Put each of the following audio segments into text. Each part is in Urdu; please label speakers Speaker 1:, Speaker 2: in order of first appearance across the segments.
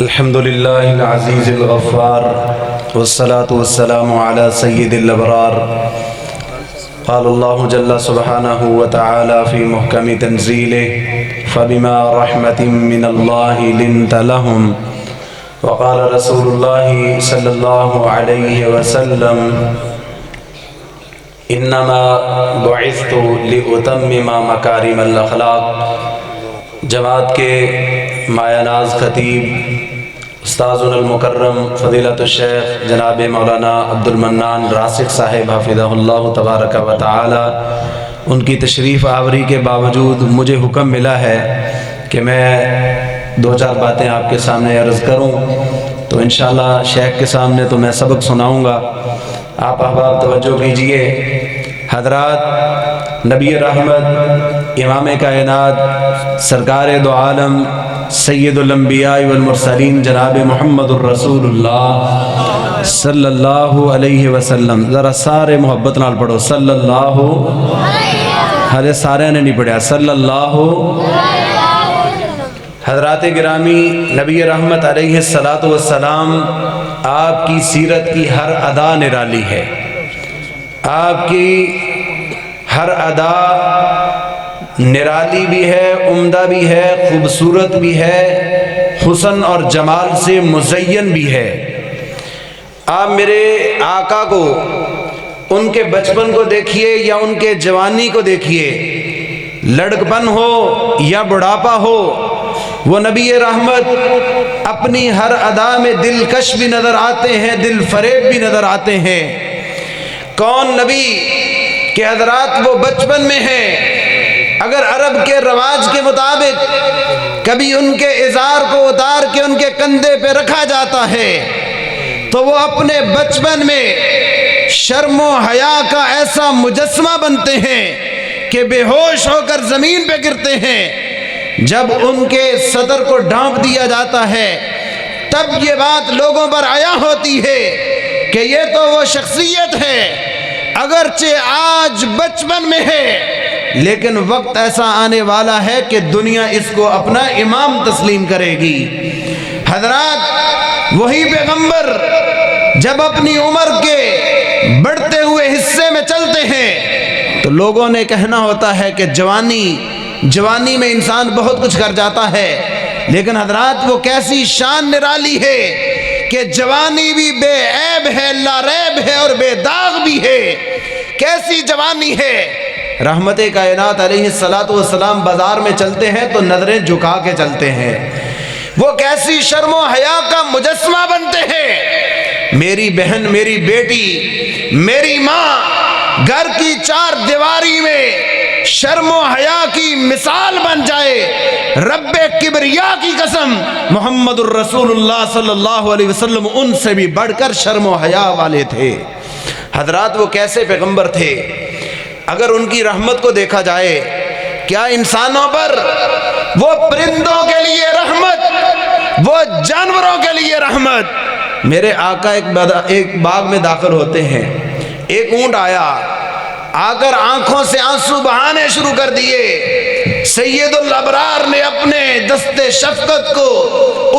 Speaker 1: الحمد لله العزيز الغفار والصلاة والسلام على سيد الأبرار. قال الله جل سبحانه وتعالى في محكم تنزيله فبما رحمة من الله لنت لهم. وقال رسول الله صلى الله عليه وسلم انما بعثت لأتمم مکارم الاخلاق. جماعت کے مایہ ناز خطیب استاذنا المکرم فضیلت الشیخ جناب مولانا عبد المنان راسخ صاحب حفظہ اللہ تبارک و تعالی، ان کی تشریف آوری کے باوجود مجھے حکم ملا ہے کہ میں دو چار باتیں آپ کے سامنے عرض کروں. تو انشاءاللہ شیخ کے سامنے تو میں سبق سناؤں گا. آپ احباب توجہ کیجئے. حضرات، نبی رحمت امام کائنات سرکار دو عالم سید الانبیاء والمرسلین جناب محمد الرسول اللہ صلی اللہ علیہ وسلم، ذرا سارے محبت نال پڑھو صلی اللہ، ہرے سارے نے نہیں پڑھا صلی اللہ. حضرات گرامی، نبی رحمت علیہ السلام آپ کی سیرت کی ہر ادا نرالی ہے. آپ کی ہر ادا نرالی بھی ہے، عمدہ بھی ہے، خوبصورت بھی ہے، حسن اور جمال سے مزین بھی ہے. آپ میرے آقا کو، ان کے بچپن کو دیکھیے یا ان کے جوانی کو دیکھیے، لڑکپن ہو یا بڑھاپا ہو، وہ نبی رحمت اپنی ہر ادا میں دلکش بھی نظر آتے ہیں، دل فریب بھی نظر آتے ہیں. کون نبی کہ حضرات وہ بچپن میں ہیں، اگر عرب کے رواج کے مطابق کبھی ان کے ازار کو اتار کے ان کے کندھے پہ رکھا جاتا ہے تو وہ اپنے بچپن میں شرم و حیا کا ایسا مجسمہ بنتے ہیں کہ بے ہوش ہو کر زمین پہ گرتے ہیں. جب ان کے صدر کو ڈھانپ دیا جاتا ہے تب یہ بات لوگوں پر عیا ہوتی ہے کہ یہ تو وہ شخصیت ہے، اگرچہ آج بچپن میں ہے لیکن وقت ایسا آنے والا ہے کہ دنیا اس کو اپنا امام تسلیم کرے گی. حضرات، وہی پیغمبر جب اپنی عمر کے بڑھتے ہوئے حصے میں چلتے ہیں تو لوگوں نے کہنا ہوتا ہے کہ جوانی میں انسان بہت کچھ کر جاتا ہے، لیکن حضرات وہ کیسی شان نرالی ہے کہ جوانی بھی بے عیب ہے، لا ریب ہے اور بے داغ بھی ہے. کیسی جوانی ہے. رحمت کائنات علیہ السلام بازار میں چلتے ہیں تو نظریں جھکا کے چلتے ہیں. وہ کیسی شرم و حیا کا مجسمہ بنتے ہیں. میری بہن، میری بیٹی، میری ماں گھر کی چار دیواری میں شرم و حیا کی مثال بن جائے. رب کبریا کی قسم، محمد الرسول اللہ صلی اللہ علیہ وسلم ان سے بھی بڑھ کر شرم و حیا والے تھے. حضرات وہ کیسے پیغمبر تھے. اگر ان کی رحمت کو دیکھا جائے، کیا انسانوں پر وہ پرندوں کے لیے رحمت، وہ جانوروں کے لیے رحمت. میرے آقا ایک باغ میں داخل ہوتے ہیں، ایک اونٹ آیا، آ کر آنکھوں سے آنسو بہانے شروع کر دیے. سید الابرار نے اپنے دست شفقت کو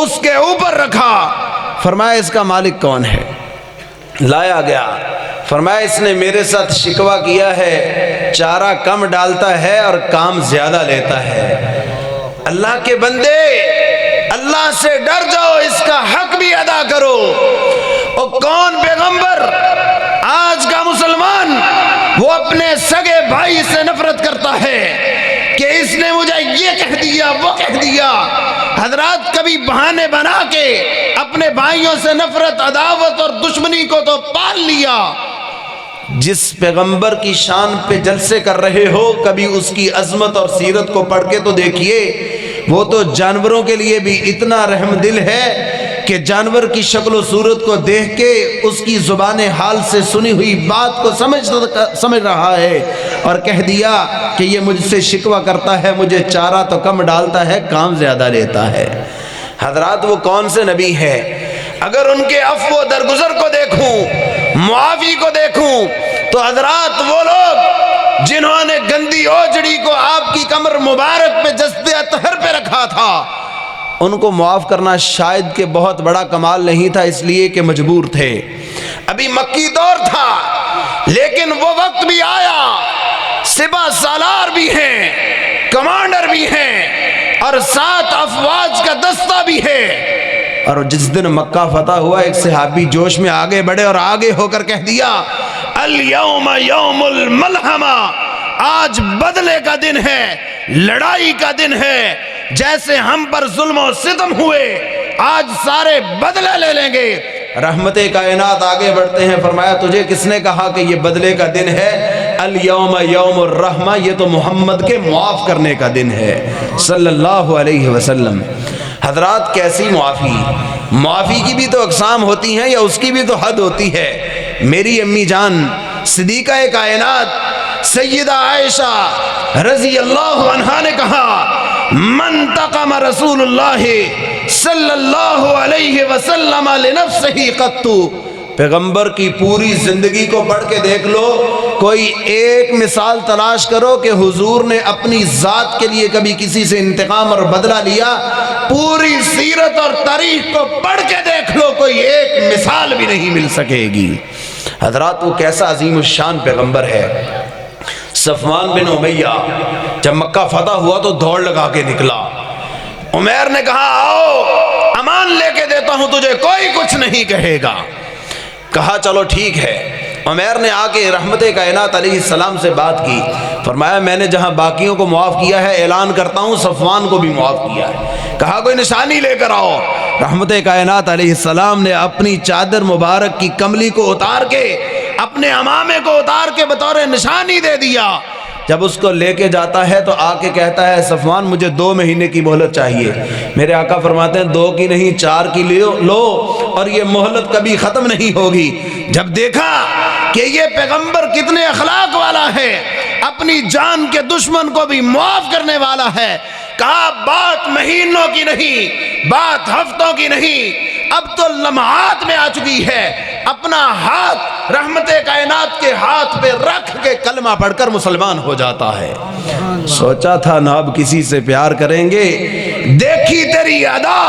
Speaker 1: اس کے اوپر رکھا، فرمایا اس کا مالک کون ہے. لایا گیا، فرمایا اس نے میرے ساتھ شکوہ کیا ہے، چارہ کم ڈالتا ہے اور کام زیادہ لیتا ہے. اللہ کے بندے، اللہ سے ڈر جاؤ، اس کا حق بھی ادا کرو. اور کون پیغمبر آج کا مسلمان وہ اپنے سگے بھائی سے نفرت کرتا ہے کہ اس نے مجھے یہ کہہ دیا، وہ کہہ دیا. حضرات کبھی بہانے بنا کے اپنے بھائیوں سے نفرت، عداوت اور دشمنی کو تو پال لیا. جس پیغمبر کی شان پہ جلسے کر رہے ہو، کبھی اس کی عظمت اور سیرت کو پڑھ کے تو دیکھیے. وہ تو جانوروں کے لیے بھی اتنا رحم دل ہے کہ جانور کی شکل و صورت کو دیکھ کے اس کی زبان حال سے سنی ہوئی بات کو سمجھ رہا ہے اور کہہ دیا کہ یہ مجھ سے شکوہ کرتا ہے، مجھے چارہ تو کم ڈالتا ہے، کام زیادہ لیتا ہے. حضرات وہ کون سے نبی ہے. اگر ان کے عفو و درگزر کو دیکھوں، معافی کو دیکھوں، تو حضرات وہ لوگ جنہوں نے گندی اوجڑی کو آپ کی کمر مبارک پہ جسد اطہر پہ رکھا تھا، ان کو معاف کرنا شاید کہ بہت بڑا کمال نہیں تھا، اس لیے کہ مجبور تھے، ابھی مکی دور تھا، لیکن وہ وقت بھی آیا، سپہ سالار بھی ہیں، کمانڈر بھی ہیں، اور 7 افواج کا دستہ بھی ہے۔ اور جس دن مکہ فتح ہوا، ایک صحابی جوش میں آگے بڑھے اور آگے ہو کر کہہ دیا، الیوم یوم الملحمہ، آج بدلے کا دن ہے، لڑائی کا دن ہے، جیسے ہم پر ظلم و ستم ہوئے آج سارے بدلہ لے لیں گے۔ رحمت کائنات آگے بڑھتے ہیں، فرمایا تجھے کس نے کہا کہ یہ بدلے کا دن ہے؟ الیوم یوم الرحمہ، یہ تو محمد کے معاف کرنے کا دن ہے صلی اللہ علیہ وسلم۔ حضرات کیسی معافی؟ معافی کی بھی تو اقسام ہوتی ہیں، یا اس کی بھی تو حد ہوتی ہے۔ میری امی جان صدیقہ کائنات سیدہ عائشہ رضی اللہ عنہا نے کہا، من تقم رسول اللہ صلی اللہ علیہ وسلم لنفسہ قط، پیغمبر کی پوری زندگی کو پڑھ کے دیکھ لو، کوئی ایک مثال تلاش کرو کہ حضور نے اپنی ذات کے لیے کبھی کسی سے انتقام اور بدلہ لیا۔ پوری سیرت اور تاریخ کو پڑھ کے دیکھ لو، کوئی ایک مثال بھی نہیں مل سکے گی۔ حضرات وہ کیسا عظیم الشان پیغمبر ہے۔ صفوان بن امیہ جب مکہ فتح ہوا تو دوڑ لگا کے نکلا، عمیر نے کہا آؤ امان لے کے دیتا ہوں تجھے، کوئی کچھ نہیں کہے گا۔ کہا چلو ٹھیک ہے۔ عمیر نے آ کے رحمت کائنات علیہ السلام سے بات کی، فرمایا میں نے جہاں باقیوں کو معاف کیا ہے، اعلان کرتا ہوں صفوان کو بھی معاف کیا ہے۔ کہا کوئی نشانی لے کر آؤ۔ رحمت کائنات علیہ السلام نے اپنی چادر مبارک کی کملی کو اتار کے، اپنے عمامے کو اتار کے بطور نشانی دے دیا۔ جب اس کو لے کے جاتا ہے تو آ کے کہتا ہے صفوان مجھے 2 مہینے کی مہلت چاہیے۔ میرے آقا فرماتے ہیں 2 کی نہیں 4 کی لو، اور یہ مہلت کبھی ختم نہیں ہوگی۔ جب دیکھا کہ یہ پیغمبر کتنے اخلاق والا ہے، اپنی جان کے دشمن کو بھی معاف کرنے والا ہے، کہا بات مہینوں کی نہیں، بات ہفتوں کی نہیں، اب تو لمحات میں آ چکی ہے۔ اپنا ہاتھ رحمت کائنات کے ہاتھ پہ رکھ کے کلمہ پڑھ کر مسلمان ہو جاتا ہے۔ سوچا تھا نہ اب کسی سے پیار کریں گے، دیکھی تیری ادا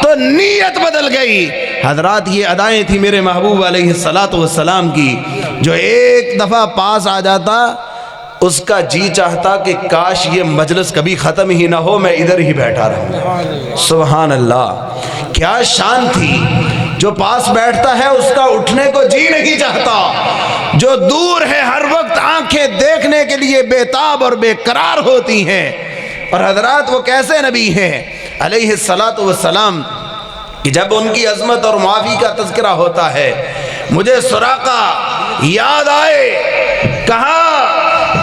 Speaker 1: تو نیت بدل گئی۔ حضرات یہ ادائیں تھی میرے محبوب علیہ السلام کی، جو ایک دفعہ پاس آ جاتا اس کا جی چاہتا کہ کاش یہ مجلس کبھی ختم ہی نہ ہو، میں ادھر ہی بیٹھا رہوں۔ سبحان اللہ، کیا شان تھی۔ جو پاس بیٹھتا ہے اس کا اٹھنے کو جی نہیں چاہتا، جو دور ہے ہر وقت آنکھیں دیکھنے کے لیے بےتاب اور بے قرار ہوتی ہیں۔ اور حضرات وہ کیسے نبی ہیں علیہ السلام کہ جب ان کی عظمت اور معافی کا تذکرہ ہوتا ہے، مجھے سراقہ یاد آئے، کہا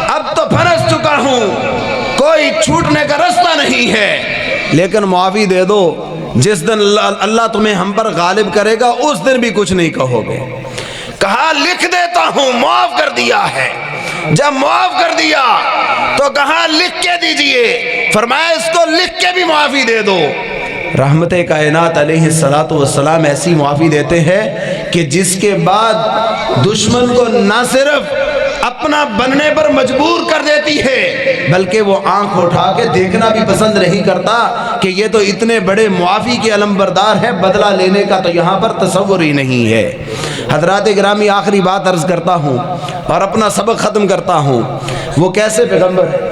Speaker 1: اب تو پھنس چکا ہوں، کوئی چھوٹنے کا رستہ نہیں ہے، لیکن معافی دے دو، جس دن اللہ تمہیں ہم پر غالب کرے گا اس دن بھی کچھ نہیں کہو گے۔ کہا لکھ دیتا ہوں، معاف کر دیا ہے۔ جب معاف کر دیا تو کہا لکھ کے دیجئے، فرمایا اس کو لکھ کے بھی معافی دے دو۔ رحمت کائنات علیہ السلام ایسی معافی دیتے ہیں کہ جس کے بعد دشمن کو نہ صرف اپنا بننے پر مجبور کر دیتی ہے، بلکہ وہ آنکھ اٹھا کے دیکھنا بھی پسند نہیں کرتا کہ یہ تو اتنے بڑے معافی کے علمبردار ہے، بدلہ لینے کا تو یہاں پر تصور ہی نہیں ہے۔ حضرات گرامی آخری بات عرض کرتا ہوں اور اپنا سبق ختم کرتا ہوں، وہ کیسے پیغمبر ہے؟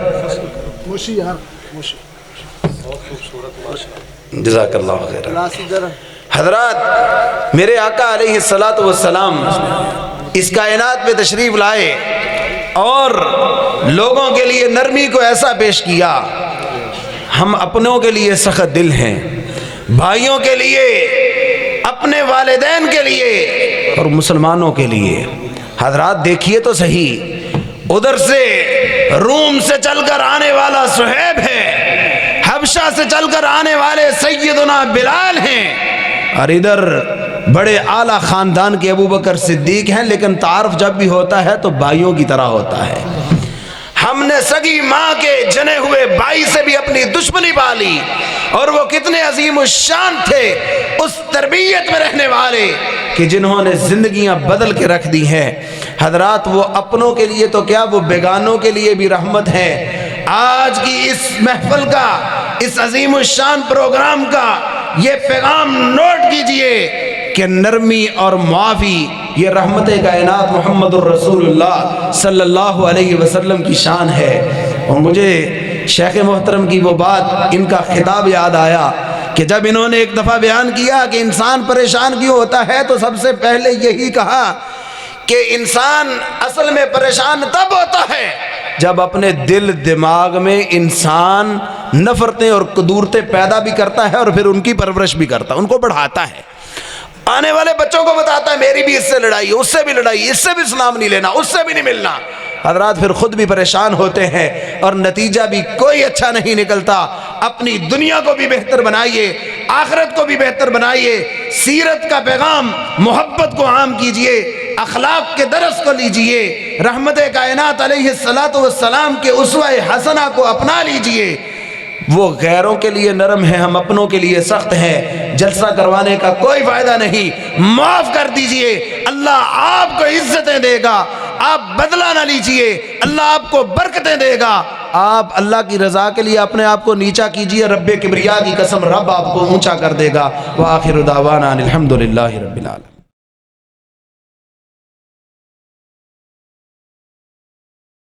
Speaker 1: جزاک اللہ خیر۔ حضرات میرے آقا علیہ السلام اس کائنات میں تشریف لائے اور لوگوں کے لیے نرمی کو ایسا پیش کیا۔ ہم اپنوں کے لیے سخت دل ہیں، بھائیوں کے لیے، اپنے والدین کے لیے اور مسلمانوں کے لیے۔ حضرات دیکھیے تو صحیح، ادھر سے روم سے چل کر آنے والا صہیب ہے، حبشہ سے چل کر آنے والے سیدنا بلال ہیں، اور ادھر بڑے اعلیٰ خاندان کے ابو بکر صدیق ہیں، لیکن تعارف جب بھی ہوتا ہے تو بھائیوں کی طرح ہوتا ہے۔ ہم نے سگی ماں کے جنے ہوئے بھائی سے بھی اپنی دشمنی پالی، اور وہ کتنے عظیم الشان تھے اس تربیت میں رہنے والے کہ جنہوں نے زندگیاں بدل کے رکھ دی ہیں۔ حضرات وہ اپنوں کے لیے تو کیا، وہ بیگانوں کے لیے بھی رحمت ہے۔ آج کی اس محفل کا اس عظیم الشان پروگرام کا یہ پیغام نوٹ کیجئے کہ نرمی اور معافی یہ رحمت کائنات محمد الرسول اللہ صلی اللہ علیہ وسلم کی شان ہے۔ اور مجھے شیخ محترم کی وہ بات، ان کا خطاب یاد آیا کہ جب انہوں نے ایک دفعہ بیان کیا کہ انسان پریشان کیوں ہوتا ہے تو سب سے پہلے یہی کہا کہ انسان اصل میں پریشان تب ہوتا ہے جب اپنے دل دماغ میں انسان نفرتیں اور قدورتیں پیدا بھی کرتا ہے اور پھر ان کی پرورش بھی کرتا ہے، ان کو بڑھاتا ہے، آنے والے بچوں کو بتاتا ہے میری بھی اس سے لڑائی ہے، اس سے بھی لڑائی، اس سے بھی سلام نہیں لینا، اس سے بھی نہیں ملنا۔ حضرات پھر خود بھی پریشان ہوتے ہیں اور نتیجہ بھی کوئی اچھا نہیں نکلتا۔ اپنی دنیا کو بھی بہتر بنائیے، آخرت کو بھی بہتر بنائیے، سیرت کا پیغام محبت کو عام کیجئے، اخلاق کے درس کو لیجئے، رحمت کائنات علیہ السلام کے اسوہ حسنہ کو اپنا لیجئے۔ وہ غیروں کے لیے نرم ہے، ہم اپنوں کے لیے سخت ہیں، جلسہ کروانے کا کوئی فائدہ نہیں، معاف کر دیجئے، اللہ آپ کو عزتیں دے گا، آپ بدلہ نہ لیجئے، اللہ آپ کو برکتیں دے گا۔ آپ اللہ کی رضا کے لیے اپنے آپ کو نیچا کیجئے، رب کبریا کی قسم رب آپ کو اونچا کر دے گا۔ وآخر دعوانا الحمدللہ رب العالمین۔